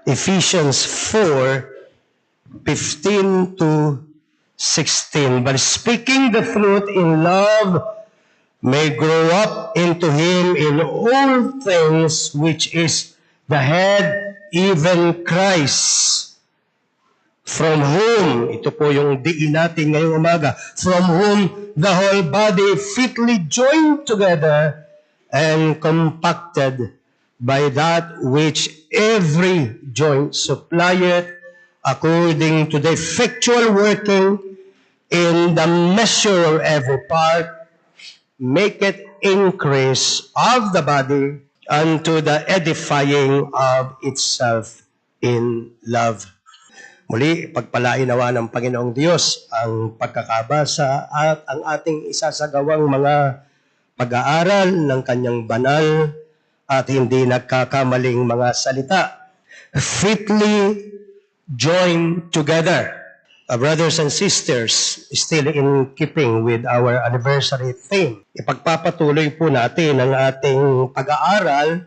Ephesians 4:15 to 16. But speaking the truth in love may grow up into him in all things, which is the head, even Christ. From whom, ito po yung diin natin ngayong umaga, from whom the whole body fitly joined together and compacted by that which every joint supplieth according to the effectual working in the measure of every part, make it increase of the body unto the edifying of itself in love. Muli, pagpalain nawa ng Panginoong Diyos ang pagkakabasa at ang ating isasagawang mga pag-aaral ng kanyang banal at hindi nagkakamaling mga salita. Fitly joined together. Brothers and sisters, still in keeping with our anniversary theme, ipagpapatuloy po natin ang ating pag-aaral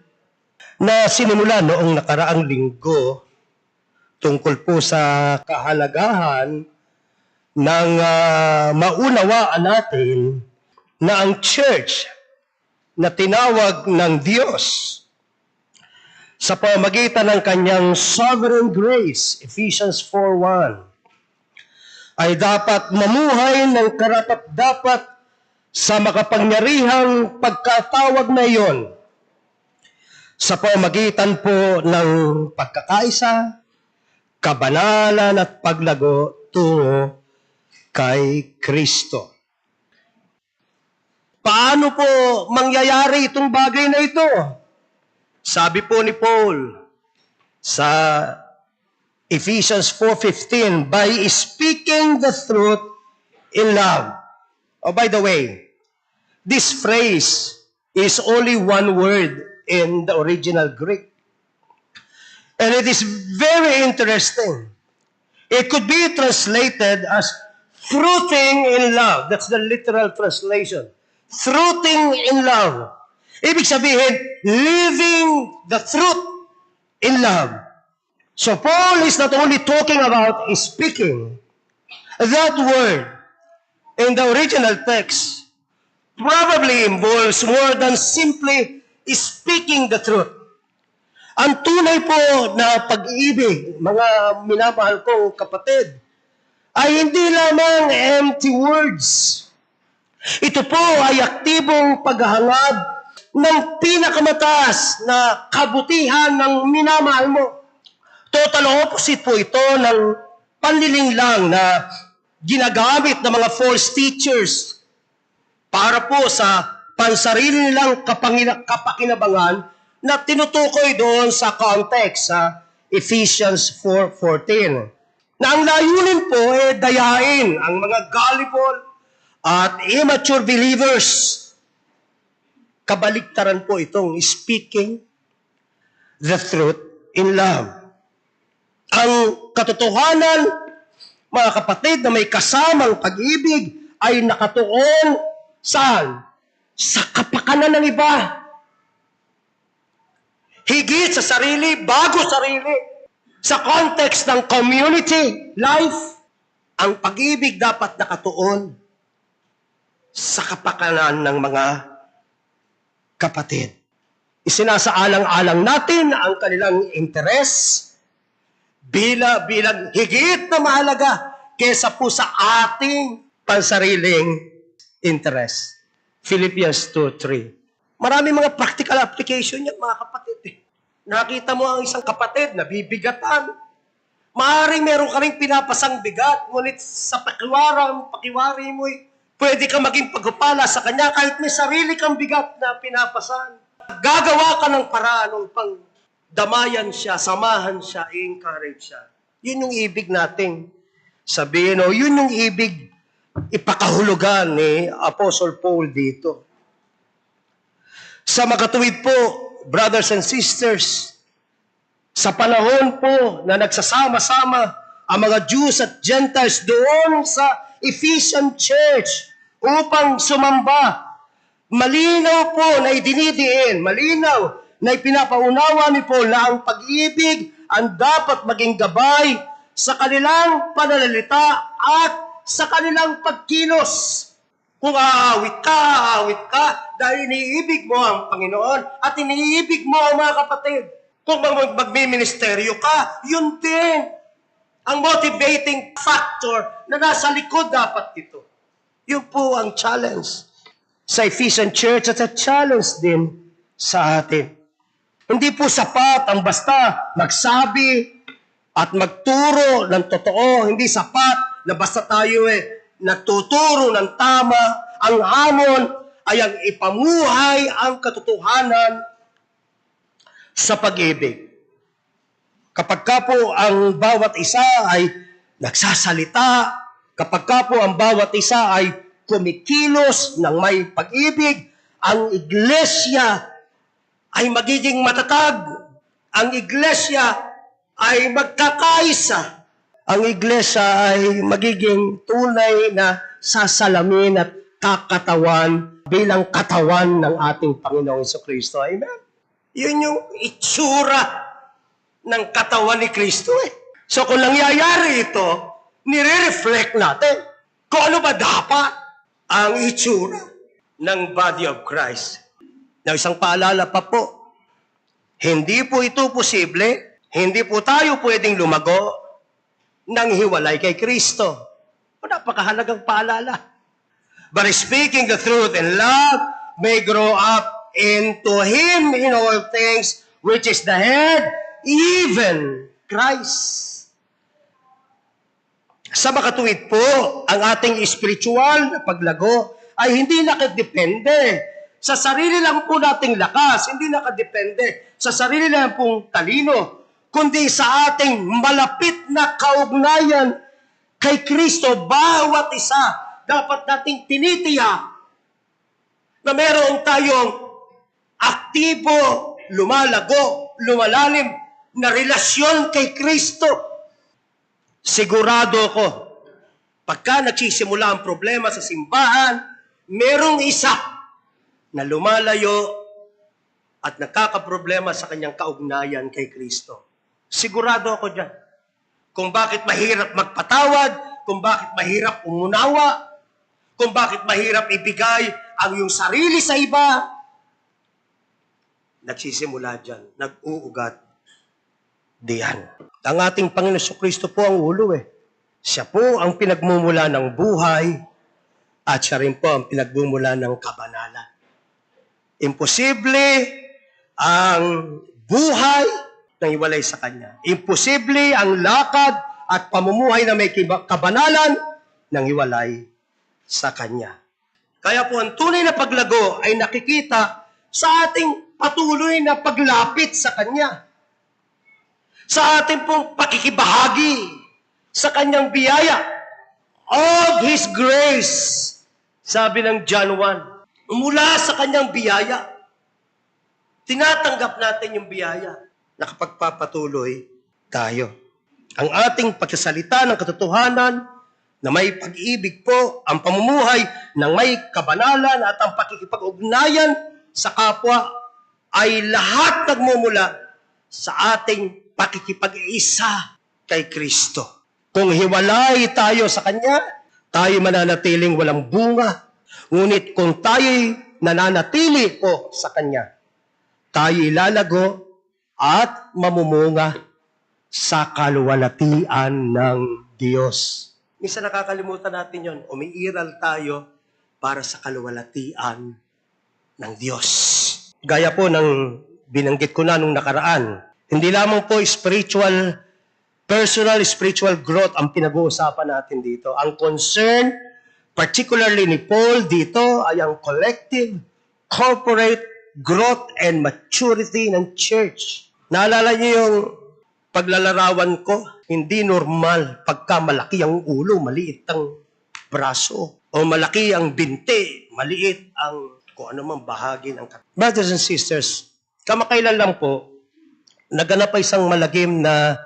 na sinimula noong nakaraang linggo tungkol po sa kahalagahan ng maunawaan natin na ang church na tinawag ng Diyos sa pamamagitan ng kanyang sovereign grace, Ephesians 4:1, ay dapat mamuhay ng karapat-dapat sa makapangyarihang pagkatawag na iyon sa pamamagitan po ng pagkakaisa, kabanalan at paglago tungo kay Kristo. Paano po mangyayari itong bagay na ito? Sabi po ni Paul sa Ephesians 4:15, by speaking the truth in love. Oh, by the way, this phrase is only one word in the original Greek. And it is very interesting. It could be translated as fruiting in love. That's the literal translation. Fruiting in love. Ibig sabihin, living the truth in love. So Paul is not only talking about speaking. That word in the original text probably involves more than simply speaking the truth. Ang tunay po na pag-ibig, mga minamahal kong kapatid, ay hindi lamang empty words. Ito po ay aktibong paghahangad ng pinakamataas na kabutihan ng minamahal mo. Total opposite po ito ng panlilinglang na ginagamit ng mga false teachers para po sa pansarili nilang kapakinabangan na tinutukoy doon sa context sa Ephesians 4:14. Na ang layunin po ay dayain ang mga gullible at immature believers. Kabaliktaran po itong speaking the truth in love. Ang katotohanan, mga kapatid, na may kasamang pag-ibig ay nakatuon saan? Sa kapakanan ng iba. Higit sa sarili, bago sarili. Sa context ng community life, ang pag-ibig dapat nakatuon sa kapakanan ng mga kapatid. Isinasaalang-alang natin ang kanilang interes bilang higit na mahalaga kesa po sa ating pansariling interes. Philippians 2:3. Marami mga practical application yan, mga kapatid. Nakita mo ang isang kapatid na bibigatan. Maaaring meron ka rin pinapasang bigat, ngunit sa pakiwari mo, pwede ka maging pagpapala sa kanya kahit may sarili kang bigat na pinapasan. Gagawa ka ng paraan upang damayan siya, samahan siya, i-encourage siya. Yun yung ibig nating sabihin, o yun yung ibig ipakahulugan ni Apostle Paul dito. Sa makatuwid po, brothers and sisters, sa panahon po na nagsasama-sama ang mga Jews at Gentiles doon sa Ephesian Church upang sumamba, malinaw po na idinidiin, malinaw na ipinapaunawa ni Paul na ang pag-ibig ang dapat maging gabay sa kanilang pananalita at sa kanilang pagkilos. Kung aawit ka dahil iniibig mo ang Panginoon at iniibig mo ang mga kapatid. Kung magmiministeryo ka, yun din ang motivating factor na nasa likod dapat ito. Yun po ang challenge sa Ephesian Church at a challenge din sa atin. Hindi po sapat ang basta magsabi at magturo ng totoo. Hindi sapat na basta tayo nagtuturo ng tama. Ang hamon ay ang ipamuhay ang katotohanan sa pag-ibig. Kapag ka po ang bawat isa ay nagsasalita, kapag ka po ang bawat isa ay kumikilos ng may pag-ibig, ang iglesia ay magiging matatag. Ang iglesia ay magkakaisa. Ang iglesia ay magiging tunay na sasalamin at kakatawan bilang katawan ng ating Panginoong Jesucristo. Amen? Yun yung itsura ng katawan ni Kristo So kung nangyayari ito, nire-reflect natin kung ano ba dapat ang itsura ng body of Christ. Na isang paalala pa po, hindi po ito posible, hindi po tayo pwedeng lumago nang hiwalay kay Kristo. Napakahalagang paalala. But speaking the truth in love may grow up into Him in all things, which is the head, even Christ. Sa makatuwid po, ang ating spiritual na paglago ay hindi nakadepende sa sarili lang po nating lakas, hindi nakadepende sa sarili lang pong talino, kundi sa ating malapit na kaugnayan kay Kristo. Bawat isa dapat nating tinitiyak na meron tayong aktibo, lumalago, lumalalim na relasyon kay Kristo. Sigurado ko, pagka nagsisimula ang problema sa simbahan, merong isa na lumalayo at nakakaproblema sa kanyang kaugnayan kay Kristo. Sigurado ako dyan. Kung bakit mahirap magpatawad, kung bakit mahirap umunawa, kung bakit mahirap ibigay ang iyong sarili sa iba, nagsisimula dyan, nag-uugat diyan. Ang ating Panginoon Jesucristo po ang ulo Siya po ang pinagmumula ng buhay at siya rin po ang pinagmumula ng kabanalan. Imposible ang buhay nang iwalay sa Kanya. Imposible ang lakad at pamumuhay na may kabanalan nang iwalay sa Kanya. Kaya po ang tunay na paglago ay nakikita sa ating patuloy na paglapit sa Kanya. Sa ating pong pakikibahagi sa Kanyang biyaya. Of His grace, sabi ng John 1, mula sa Kanyang biyaya, tinatanggap natin yung biyaya na kapagpapatuloy tayo. Ang ating pagsasalita ng katotohanan na may pag-ibig po, ang pamumuhay ng may kabanalan at ang pakikipag-ugnayan sa kapwa ay lahat nagmumula sa ating pakikipag-isa kay Kristo. Kung hiwalay tayo sa Kanya, tayo mananatiling walang bunga. Ngunit kung tayo'y nananatili po sa Kanya, tayo ilalago at mamumunga sa kaluwalhatian ng Diyos. Minsan nakakalimutan natin yon. Umiiral tayo para sa kaluwalhatian ng Diyos. Gaya po ng binanggit ko na nung nakaraan, hindi lamang po personal spiritual growth ang pinag-uusapan natin dito. Ang concern, particularly ni Paul dito, ay ang collective, corporate growth and maturity ng church. Naalala niyo yung paglalarawan ko? Hindi normal pagka malaki ang ulo, maliit ang braso. O malaki ang binti, maliit ang kung ano mang bahagi ng katawan. Brothers and sisters, kamakailan lang po, naganap pa isang malagim na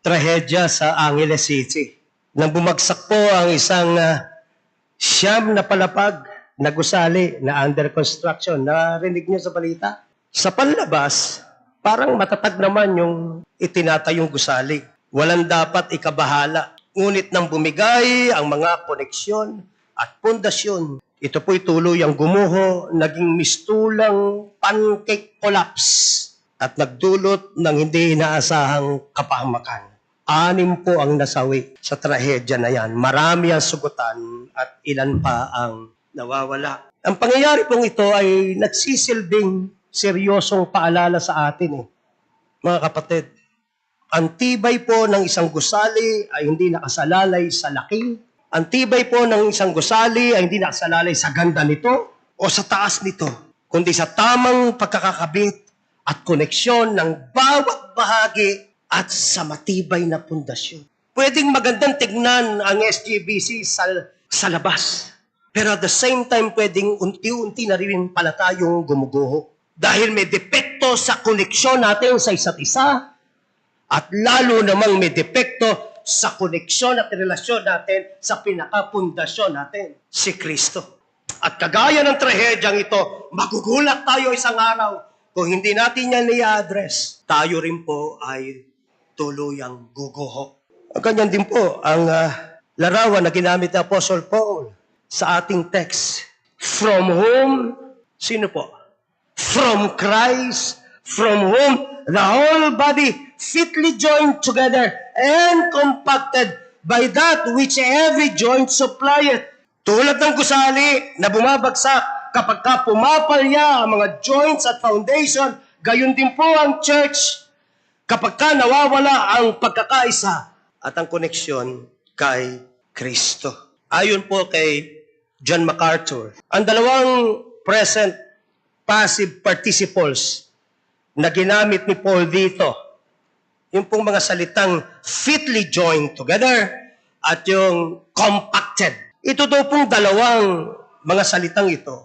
trahedya sa Angeles City. Nang bumagsak po ang isang siyam na palapag na gusali na under construction. Narinig niyo sa balita? Sa panlabas, Parang matatag naman yung itinatayong gusali. Walang dapat ikabahala. Ngunit nang bumigay ang mga koneksyon at pundasyon, ito po'y tuluyang gumuho, naging mistulang pancake collapse at nagdulot ng hindi inaasahang kapahamakan. 6 po ang nasawi sa trahedya na yan. Marami ang sugutan at ilan pa ang nawawala. Ang pangyayari pong ito ay nagsisilbing seryosong paalala sa atin. Mga kapatid, ang tibay po ng isang gusali ay hindi nakasalalay sa laki. Ang tibay po ng isang gusali ay hindi nakasalalay sa ganda nito o sa taas nito, kundi sa tamang pagkakakabit at koneksyon ng bawat bahagi at sa matibay na pundasyon. Pwedeng magandang tignan ang SGBC sa labas, pero at the same time pwedeng unti-unti na rin pala tayong gumuguho. Dahil may depekto sa koneksyon natin sa isa't isa, at lalo namang may depekto sa koneksyon at relasyon natin sa pinakapundasyon natin, si Kristo. At kagaya ng trahedyang ito, magugulat tayo isang araw kung hindi natin yan i-address. Tayo rin po ay tuluyang guguho. Ganyan din po ang larawan na ginamit ni Apostle Paul sa ating text. From whom, sino po? From Christ, from whom the whole body fitly joined together and compacted by that which every joint supplieth. Tulad ng gusali na bumabagsak kapag ka pumapalya ang mga joints at foundation, gayon din po ang church kapag ka nawawala ang pagkakaisa at ang koneksyon kay Kristo. Ayon po kay John MacArthur, ang dalawang present passive participles na ginamit ni Paul dito, yung pong mga salitang fitly joined together at yung compacted. Ito daw pong dalawang mga salitang ito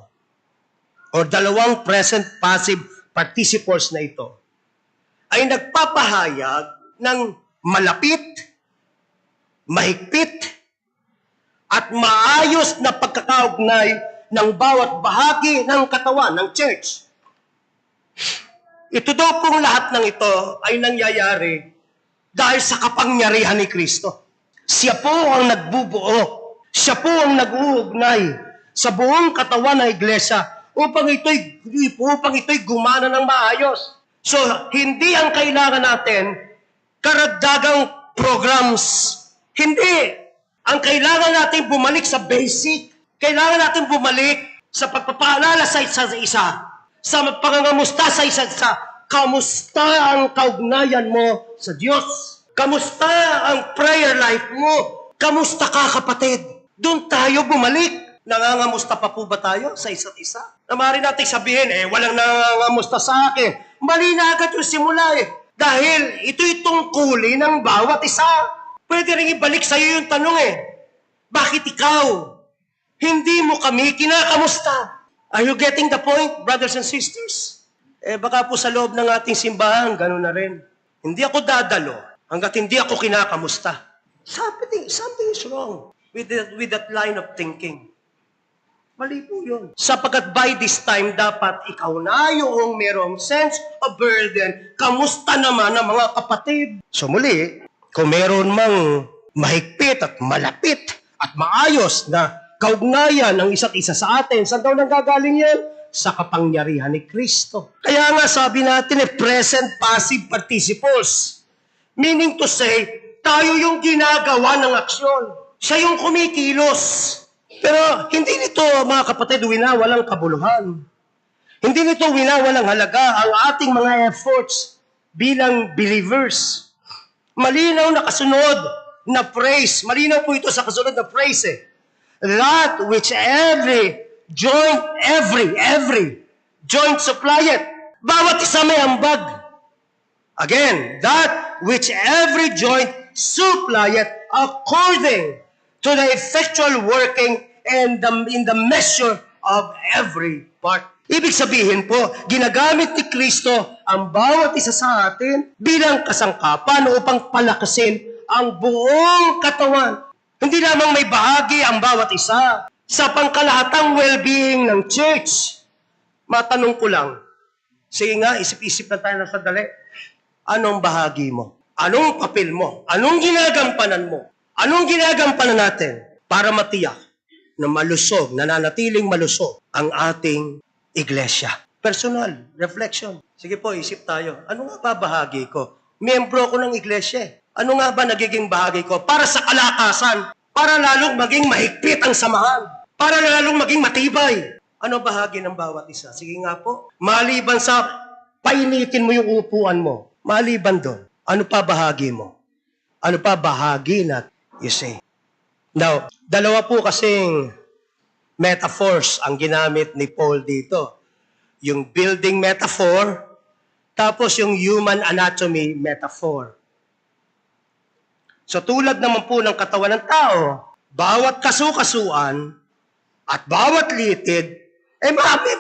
o dalawang present passive participles na ito ay nagpapahayag ng malapit, mahigpit, at maayos na pagkakaugnay ng bawat bahagi ng katawan ng church. Ito daw pong lahat ng ito ay nangyayari dahil sa kapangyarihan ni Kristo. Siya po ang nagbubuo. Siya po ang nag-uugnay sa buong katawan ng iglesia upang ito'y gumana ng maayos. So, hindi ang kailangan natin karagdagang programs. Hindi. Ang kailangan natin bumalik sa basic. Kailangan natin bumalik sa pagpapaalala sa isa, sa pangangamusta sa isa't isa. Kamusta ang kaugnayan mo sa Diyos? Kamusta ang prayer life mo? Kamusta ka, kapatid? Doon tayo bumalik. Nangangamusta pa po ba tayo sa isa't isa? Na maaari natin sabihin, walang nangangamusta sa akin. Mali na agad yung simula Dahil ito'y tungkulin ng bawat isa. Pwede rin ibalik sa iyo yung tanong bakit ikaw? Hindi mo kami kinakamusta? Are you getting the point, brothers and sisters? Baka po sa loob ng ating simbahan, gano'n na rin. Hindi ako dadalo hanggat hindi ako kinakamusta. Something is wrong with that line of thinking. Mali po yun. Sapagkat by this time, dapat ikaw na yung merong sense of burden. Kamusta naman ang mga kapatid? So muli, kung meron mang mahigpit at malapit at maayos na kaugnayan ng isa't isa sa atin, saan daw nanggagaling yan? Sa kapangyarihan ni Kristo. Kaya nga sabi natin present passive participles. Meaning to say, tayo yung ginagawa ng aksyon. Siya yung kumikilos. Pero hindi nito, mga kapatid, winawalang kabuluhan. Hindi nito winawalang halaga ang ating mga efforts bilang believers. Malinaw na kasunod na phrase. Malinaw po ito sa kasunod na phrase That which every joint supplieth. Bawat isa may ambag. Again, that which every joint supplieth according to the effectual working and in the measure of every part. Ibig sabihin po, ginagamit ni Kristo ang bawat isa sa atin bilang kasangkapan upang palakasin ang buong katawan. Hindi lamang may bahagi ang bawat isa sa pangkalahatang well-being ng church. Matanong ko lang, Sige nga, isip-isip na tayo ng sandali. Anong bahagi mo? Anong papel mo? Anong ginagampanan mo? Anong ginagampanan natin para matiyak na malusog, nananatiling malusog ang ating iglesia? Personal, reflection. Sige po, isip tayo. Ano nga ba bahagi ko? Miyembro ko ng iglesia. Ano nga ba nagiging bahagi ko? Para sa kalakasan, para lalong maging mahigpit ang samahan, para lalong maging matibay. Ano bahagi ng bawat isa? Sige nga po. Maliban sa painitin mo yung upuan mo, maliban doon, ano pa bahagi mo? Ano pa bahagi na you say? Now, dalawa po kasing metaphors ang ginamit ni Paul dito. Yung building metaphor, tapos yung human anatomy metaphor. So tulad naman po ng katawan ng tao, bawat kasukasuan at bawat litid, may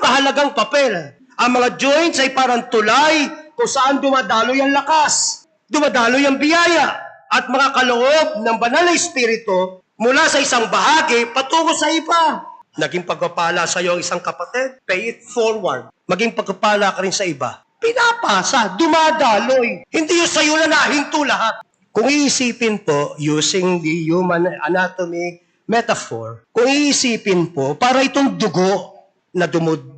mahalagang papel. Ang mga joints ay parang tulay kung saan dumadaloy ang lakas, dumadaloy ang biyaya, at mga kaloob ng banal na espiritu mula sa isang bahagi patungo sa iba. Naging pagpapala sa iyo ang isang kapatid, pay it forward. Maging pagpapala ka rin sa iba. Pinapasa, dumadaloy. Hindi yung sa iyo na nahinto lahat. Kung iisipin po, using the human anatomy metaphor, kung iisipin po, para itong dugo na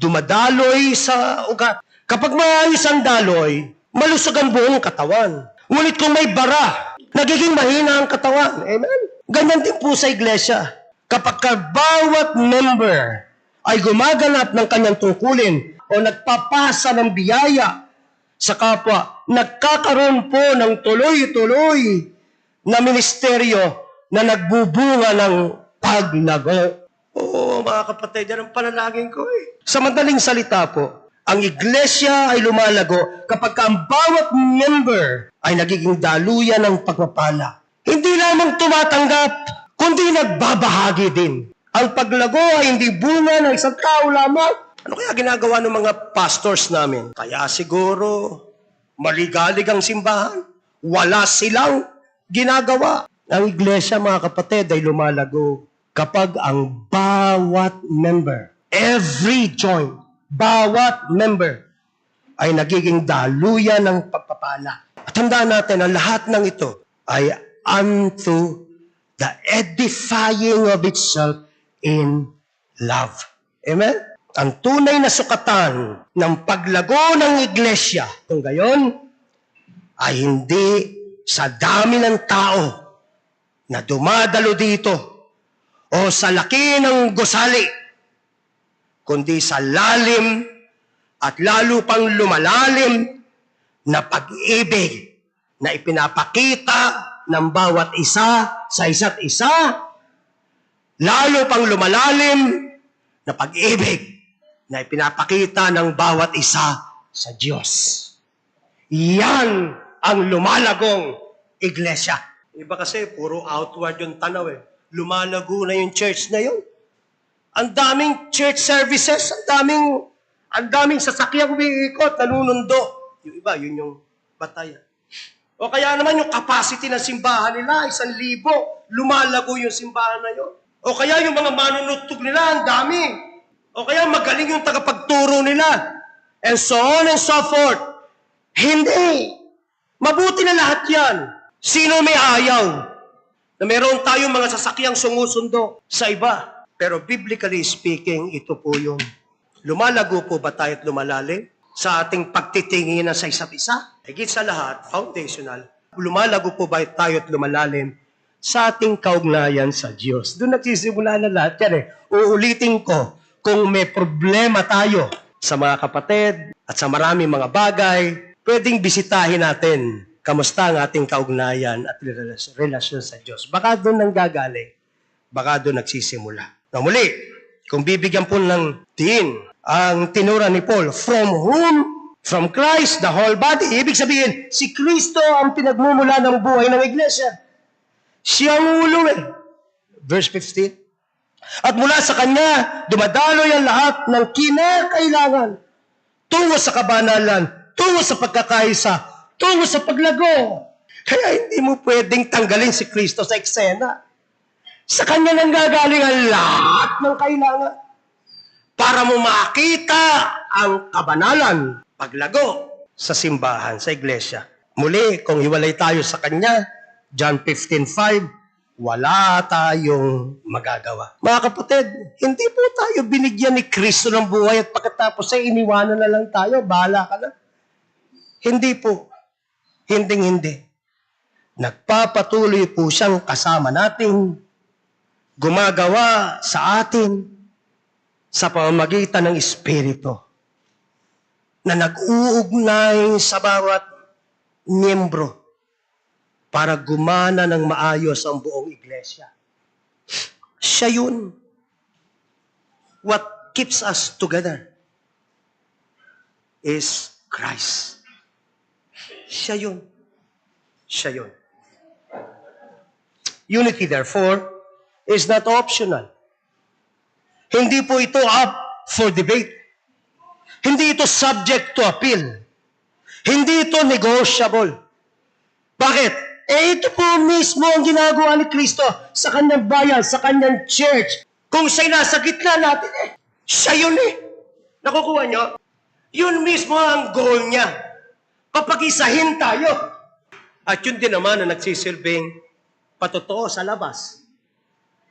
dumadaloy sa ugat. Kapag maayos ang daloy, malusog ang buong katawan. Ngunit kung may bara, nagiging mahina ang katawan. Amen? Ganyan din po sa iglesia. Kapag bawat member ay gumaganap ng kanyang tungkulin o nagpapasa ng biyaya sa kapwa, nagkakaroon po ng tuloy-tuloy na ministeryo na nagbubunga ng paglago. Oo, mga kapatid, yan ang panalangin ko eh. Sa madaling salita po, ang iglesia ay lumalago kapag ang bawat member ay nagiging daluyan ng pagpapala. Hindi lamang tumatanggap, kundi nagbabahagi din. Ang paglago ay hindi bunga ng isang tao lamang. Ano kaya ginagawa ng mga pastors namin? Kaya siguro, maligalig ang simbahan. Wala silang ginagawa. Ang iglesia, mga kapatid, ay lumalago kapag ang bawat member, every joint, bawat member, ay nagiging daluyan ng pagpapala. At tandaan natin, ang lahat ng ito ay unto the edifying of itself in love. Amen? Ang tunay na sukatan ng paglago ng iglesia, kung gayon, ay hindi sa dami ng tao na dumadalo dito o sa laki ng gusali, kundi sa lalim at lalo pang lumalalim na pag-ibig na ipinapakita ng bawat isa sa isa't isa, lalo pang lumalalim na pag-ibig na ipinapakita ng bawat isa sa Diyos. Yan ang lumalagong iglesia. Iba kasi, puro outward yung tanaw eh. Lumalago na yung church na yun. Ang daming church services, ang daming sasakyan umiikot, nanunundo. Yung iba, yun yung batayan. O kaya naman yung capacity ng simbahan nila, 1,000, lumalago yung simbahan na yun. O kaya yung mga manunugtog nila, ang dami. O kaya magaling yung tagapagturo nila. And so on and so forth. Hindi. Mabuti na lahat yan. Sino may ayaw? Na meron tayong mga sasakyang sumusundo sa iba. Pero biblically speaking, ito po yung lumalago po ba tayo at lumalalim sa ating pagtitinginan sa isa't isa? Higit sa lahat, foundational, lumalago po ba tayo at lumalalim sa ating kaugnayan sa Diyos? Doon nagsisimula na lahat yan eh. Uulitin ko, kung may problema tayo sa mga kapatid at sa maraming mga bagay, pwedeng bisitahin natin kamusta ang ating kaugnayan at relasyon sa Diyos. Baka doon nang gagaling. Baka doon nagsisimula. Na muli, kung bibigyan po ng din ang tinura ni Paul, from whom? From Christ, the whole body. Ibig sabihin, si Kristo ang pinagmumula ng buhay ng iglesia. Siya ang ulo eh. Verse 15. At mula sa Kanya, dumadaloy ang lahat ng kinakailangan tungo sa kabanalan, tungo sa pagkakaisa, tungo sa paglago. Kaya hindi mo pwedeng tanggalin si Kristo sa eksena. Sa Kanya nang gagaling ang lahat ng kailangan para mo makita ang kabanalan, paglago sa simbahan, sa iglesia. Muli, kung hiwalay tayo sa Kanya, John 15:5, wala tayong magagawa. Mga kapatid, hindi po tayo binigyan ni Kristo ng buhay at pagkatapos ay iniwanan na lang tayo, bahala ka na. Hindi po. Hindi. Nagpapatuloy po siyang kasama natin, gumagawa sa atin sa pamamagitan ng Espiritu na nag-uugnay sa bawat miyembro para gumana ng maayos ang buong iglesia. Siya yun. What keeps us together is Christ. Siya yun. Unity, therefore, is not optional. Hindi po ito up for debate. Hindi ito subject to appeal. Hindi ito negotiable. Bakit? Ito po mismo ang ginagawa ni Kristo sa kanyang bayan, sa kanyang church. Kung siya'y nasa gitna natin siya yun Nakukuha nyo? Yun mismo ang goal niya. Papag-isahin tayo. At yun din naman ang nagsisilbing patotoo sa labas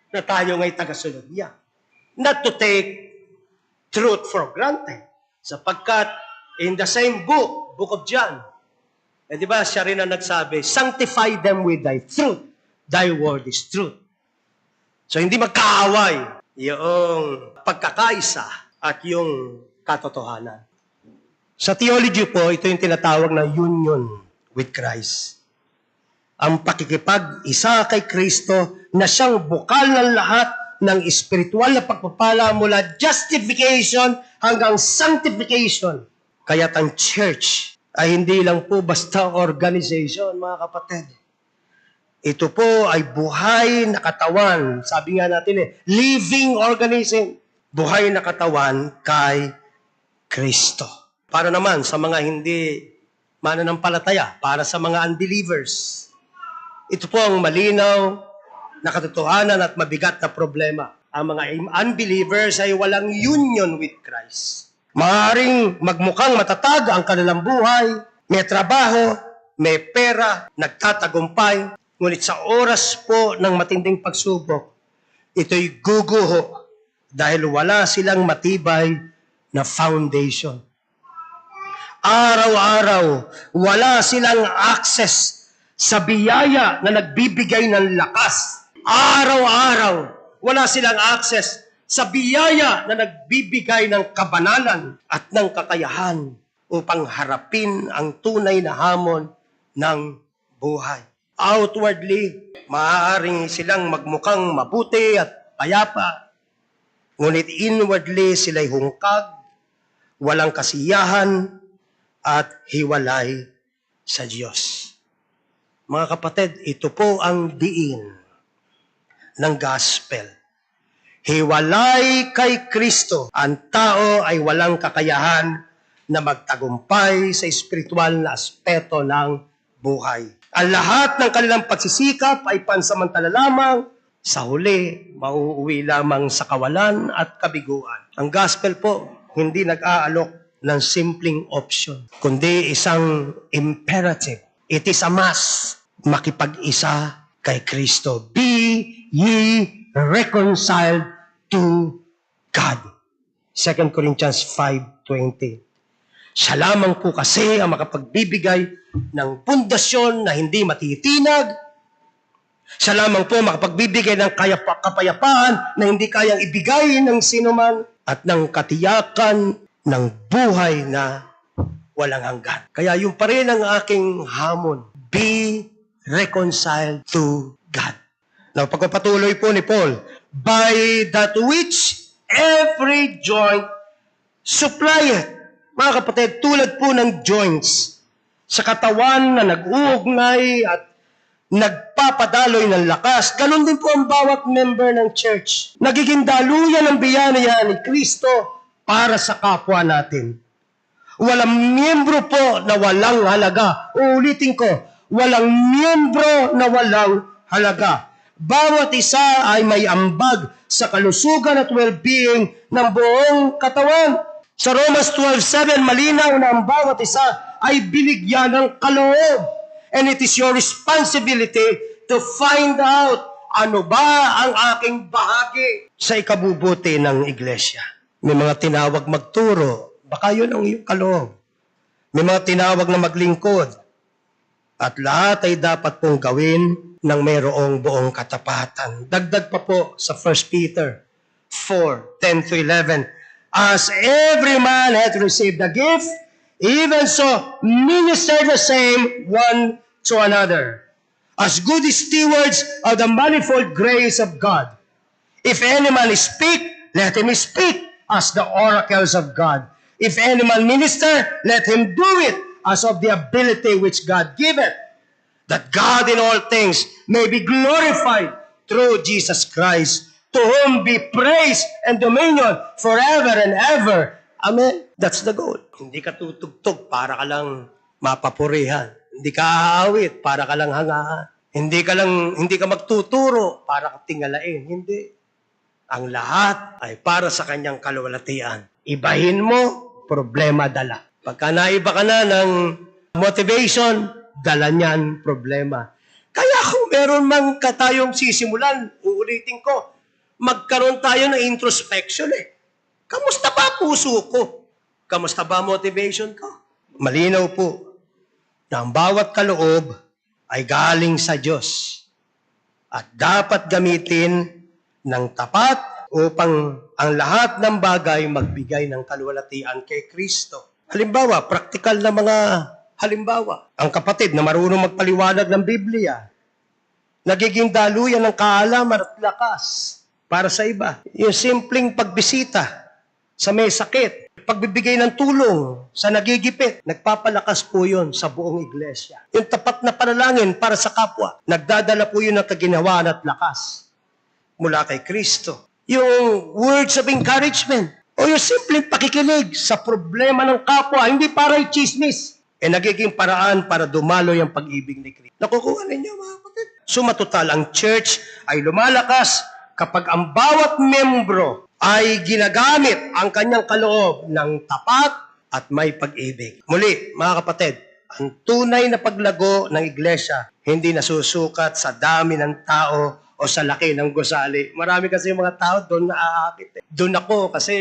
na tayo nga'y tagasunod niya. Not to take truth for granted. Sapagkat in the same book of John, di ba siya rin ang nagsabi, sanctify them with thy truth. Thy word is truth. So hindi magkaaway yung pagkakaisa at yung katotohanan. Sa theology po, ito yung tinatawag na union with Christ. Ang pakikipag-isa kay Kristo na siyang bukal ng lahat ng espiritual na pagpapala mula justification hanggang sanctification. Kaya't ang church ay hindi lang po basta organization, mga kapatid. Ito po ay buhay na katawan. Sabi nga natin living organism. Buhay na katawan kay Kristo. Para naman sa mga hindi mananampalataya, para sa mga unbelievers, ito po ang malinaw na katotohanan at mabigat na problema. Ang mga unbelievers ay walang union with Christ. Maaaring magmukhang matatag ang kanilang buhay, may trabaho, may pera, nagtatagumpay, ngunit sa oras po ng matinding pagsubok, ito'y guguho dahil wala silang matibay na foundation. Araw-araw, wala silang access sa biyaya na nagbibigay ng lakas. Araw-araw, wala silang access sa biyaya na nagbibigay ng kabanalan at ng kakayahan upang harapin ang tunay na hamon ng buhay. Outwardly, maaaring silang magmukhang mabuti at payapa, ngunit inwardly sila'y hungkag, walang kasiyahan, at hiwalay sa Diyos. Mga kapatid, ito po ang diin ng gospel. Hiwalay kay Kristo, ang tao ay walang kakayahan na magtagumpay sa espiritual na aspeto ng buhay. Ang lahat ng kanilang pagsisikap ay pansamantala lamang, sa huli, mauuwi lamang sa kawalan at kabiguan. Ang gospel po, hindi nag-aalok ng simpleng option, kundi isang imperative. It is a must. Makipag-isa kay Kristo. Be ye reconciled to God. 2 Corinthians 5:20. Siya lamang po kasi ang makapagbibigay ng pundasyon na hindi matitinag. Siya lamang po makapagbibigay ng kapayapaan na hindi kayang ibigay ng sinuman at ng katiyakan ng buhay na walang hanggan. Kaya yung pa rin ang aking hamon. Be reconciled to God. Now, pagpapatuloy po ni Paul, by that which every joint supplieth. Mga kapatid, tulad po ng joints sa katawan na nag-uugnay at nagpapadaloy ng lakas, ganun din po ang bawat member ng church. Nagiging daluyan ng biyaya ni Kristo para sa kapwa natin. Walang miyembro po na walang halaga. Uulitin ko, walang miyembro na walang halaga. Bawat isa ay may ambag sa kalusugan at well-being ng buong katawan. Sa Romans 12:7, malinaw na ang bawat isa ay binigyan ng kaloob. And it is your responsibility to find out ano ba ang aking bahagi sa ikabubuti ng iglesia. May mga tinawag magturo, baka yun ang iyong kaloob. May mga tinawag na maglingkod. At lahat ay dapat pong gawin ng mayroong buong katapatan. Dagdag pa po sa 1 Peter 4:10-11. As every man hath received a gift, even so minister the same one to another, as good stewards of the manifold grace of God. If any man speak, let him speak as the oracles of God. If any man minister, let him do it as of the ability which God giveth, that God in all things may be glorified through Jesus Christ, to whom be praise and dominion forever and ever. Amen. That's the goal. Hindi ka tutugtog para ka lang mapapurihan. Hindi ka aawit para ka lang hangahan. Hindi ka magtuturo para ka tingalain. Hindi. Ang lahat ay para sa kanyang kaluwalhatian. Ibahin mo, problema dala. Pagka naiba ka na ng motivation, dala niyan problema. Kaya kung meron man tayong sisimulan, uulitin ko, magkaroon tayo ng introspection eh. Kamusta ba puso ko? Kamusta ba motivation ko? Malinaw po na ang bawat kaloob ay galing sa Diyos at dapat gamitin ng tapat upang ang lahat ng bagay magbigay ng kaluwalhatian kay Kristo. Halimbawa, praktikal na mga halimbawa. Ang kapatid na marunong magpaliwanag ng Biblia, nagiging daluyan ng kaalaman at lakas para sa iba. Yung simpleng pagbisita sa may sakit, pagbibigay ng tulong sa nagigipit, nagpapalakas po yun sa buong iglesia. Yung tapat na panalangin para sa kapwa, nagdadala po yun ng kaginhawaan at lakas mula kay Kristo. Yung words of encouragement, o yung simpleng pakikinig sa problema ng kapwa, hindi para i-chismis, nagiging paraan para dumalo yung pag-ibig ni Kristo. Nakukuha ninyo, mga kapatid? Sumatotal, ang church ay lumalakas kapag ang bawat membro ay ginagamit ang kanyang kaloob ng tapat at may pag-ibig. Muli, mga kapatid, ang tunay na paglago ng iglesia hindi nasusukat sa dami ng tao o sa laki ng gusali. Marami kasi mga tao doon naaakit. Doon ako kasi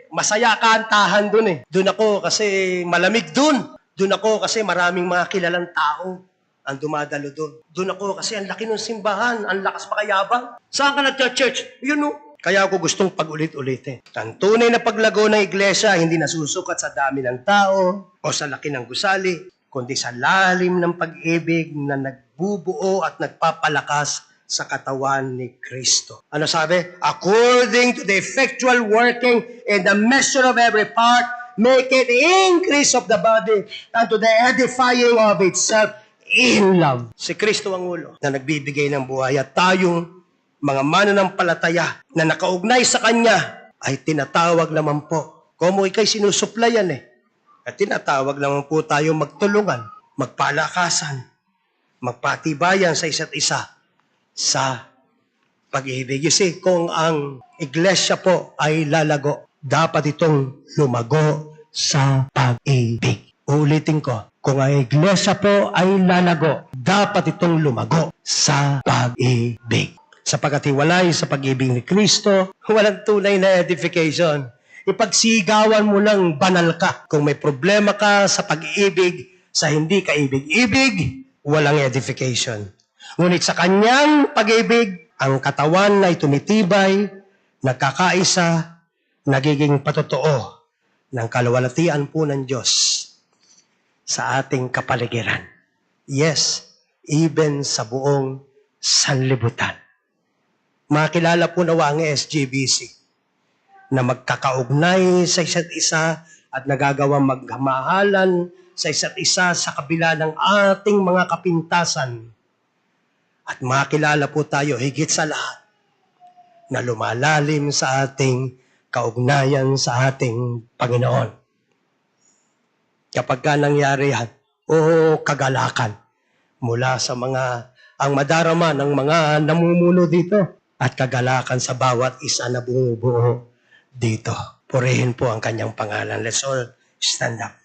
masaya kantahan doon eh. Doon ako kasi malamig doon. Doon ako kasi maraming mga kilalang tao ang dumadalo doon. Doon ako kasi ang laki ng simbahan, ang lakas pakayabang. Saan ka nag-church? Yun o. Kaya ako gustong pag-ulit-ulitin. Ang tunay na paglago ng iglesia hindi nasusukat sa dami ng tao o sa laki ng gusali, kundi sa lalim ng pag-ibig na nagbubuo at nagpapalakas sa katawan ni Kristo. Ano sabi? According to the effectual working in the measure of every part, make it increase of the body unto the edifying of itself in love. Si Kristo ang ulo na nagbibigay ng buhay at tayong mga mananampalataya na nakaugnay sa Kanya ay tinatawag naman po. Kung ikay sinusuplayan at tinatawag naman po tayo magtulungan, magpalakasan, magpatibayan sa isa't isa sa pag-ibig. You see, kung ang iglesia po ay lalago, dapat itong lumago sa pag-ibig. Ulitin ko, kung ang iglesia po ay lalago, dapat itong lumago sa pag-ibig. Sapagkat hiwalay sa pag-ibig ni Kristo, walang tunay na edification. Ipagsigawan mo lang banal ka. Kung may problema ka sa pag-ibig, sa hindi ka ibig-ibig, walang edification. Ngunit sa kanyang pag-ibig, ang katawan ay tumitibay, nagkakaisa, nagiging patotoo ng kaluwalhatian po ng Diyos sa ating kapaligiran. Yes, even sa buong sanlibutan. Makilala po nawa ang SGBC na magkakaugnay sa isa't isa at nagagawang magmahalan sa isa't isa sa kabila ng ating mga kapintasan. At makilala po tayo higit sa lahat na lumalalim sa ating kaugnayan sa ating Panginoon. Kapag ka nangyari yan, kagalakan mula sa ang madarama ng mga namumuno dito at kagalakan sa bawat isa na bumubuo dito. Purihin po ang kanyang pangalan. Let's all stand up.